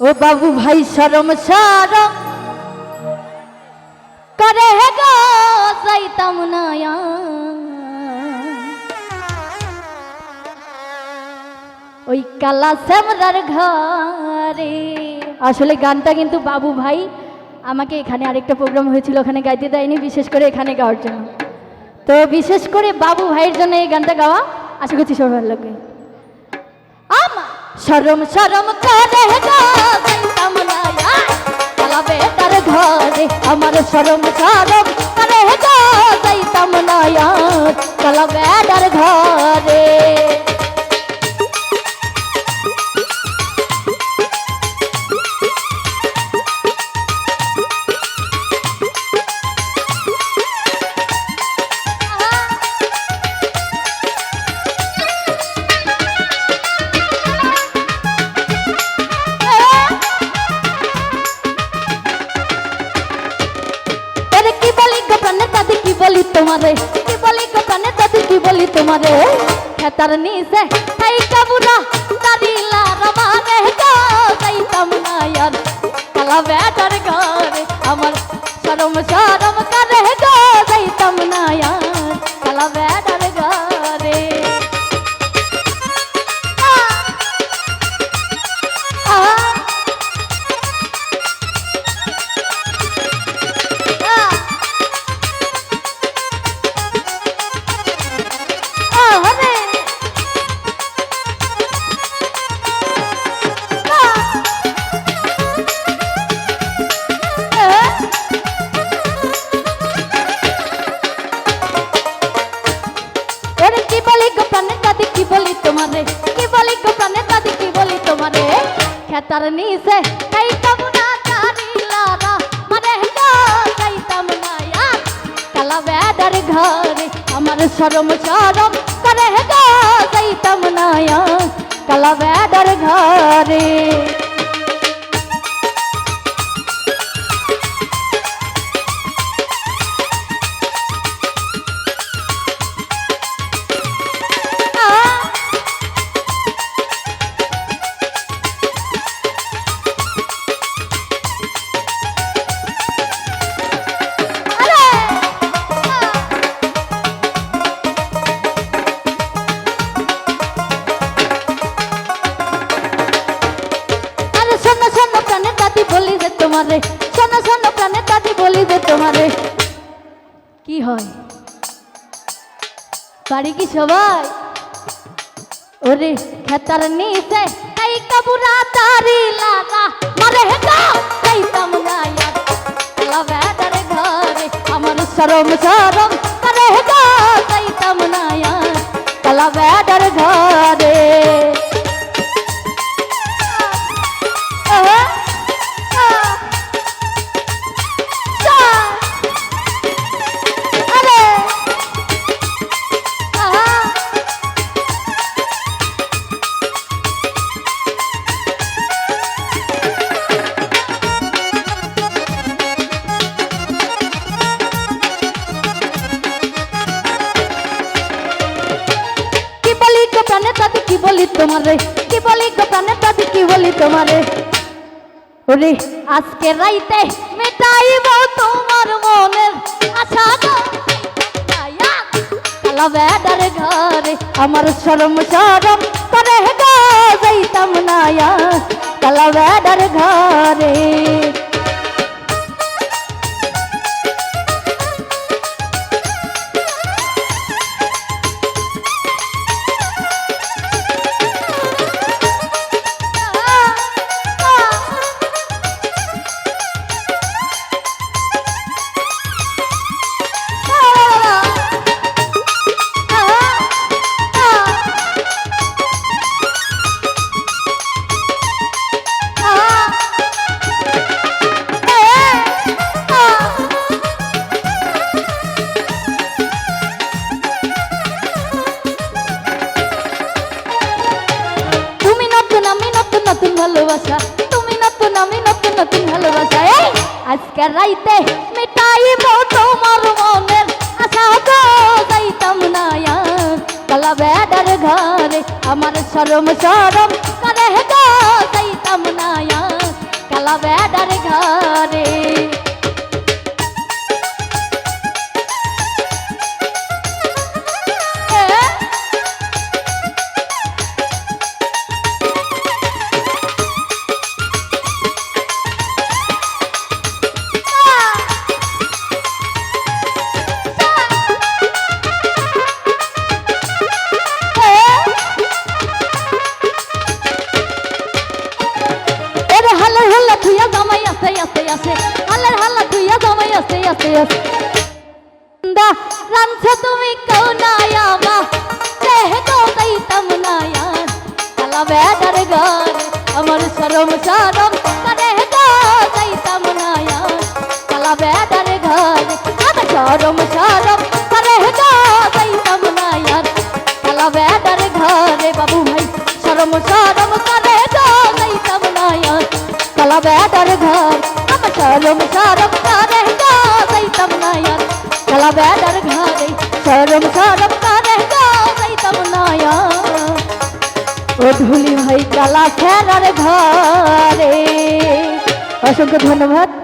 ও বাবু ভাই শরম শরম করে গো যাইতাম না ওই কালা শ্যামরার ঘরে। আসলে গানটা কিন্তু বাবু ভাই আমাকে এখানে আরেকটা প্রোগ্রাম হয়েছিল, ওখানে গাইতে দেয়নি, বিশেষ করে এখানে গাওয়ার জন্য। তো বিশেষ করে বাবু ভাইয়ের জন্য এই গানটা গাওয়া, আশা করছি সবার ভালো লাগবে। শরম শরম করে গো যাইতাম না কালা বেটার ঘরে, আমার শরম শরম করে গো যাইতাম না কালা বেটার ঘরে। তোমারে কি বলি গোপনে দাদি কি বলি তোমারে খেতার নিচে তাই কাবুরা দাদিলা রমানে গো যাইতাম না আর কালা বেটার ঘরে, আমার শরম শরম করে গো যাইতাম না আর কালা বেটার ঘরে। খেতার নিচে তাই কাবুনা দাদিলারা মানে গো যাইতাম না কালা বেটার ঘরে, আমার শরম শরম করে গো যাইতাম না কালা বেটার ঘরে। তোমারে শোনো শোনো প্রাণে দাদি বলি যে তোমারে কি হয় বাড়ি কি সবাই ওরে খেতার নিচে তাই কাবুরা তারি লাগা মারে গো যাইতাম না কালা বেটার ঘরে, আমার শরম শরম করে গো যাইতাম না কালা বেটার ঘরে। কি বলি তোমারে কি বলি গোপনে দাদি কি বলি তোমারে ওরে আজকে রাইতে মেটাইব তোমার মনের আশা গো কালা বেটার ঘরে, আমার শরম শরম করে গো যাইতাম না কালা বেটার ঘরে। ভালোবাসা তুমি নতুন আমি নতুন নতুন ভালোবাসা, আজকে রাইতে মিটাইব তোমার মনের আশা গো যাইতাম না কালা বেটার ঘরে, আমার শরম শরম করে গো যাইতাম না কালা বেডার ঘরে। রানছো তুমি কেউ নায়ামা দেহ তো তাইতাম নায়া কালা বেডার ঘর আমার শরম শরম করে গো তাইতাম নায়া কালা বেডার ঘর আমার শরম শরম করে গো তাইতাম নায়া কালা বেডার ঘরে বাবু ভাই শরম শরম করে গো তাইতাম নায়া কালা বেডার ঘর আমার শরম শরম করে গো তাইতাম নায়া কালা বেডার ঘরে শরম শরম করে গো যাইতাম নায়া ও ধুলি ভাই কালা ফেরার ঘরে। অসংখ্য ধন্যবাদ।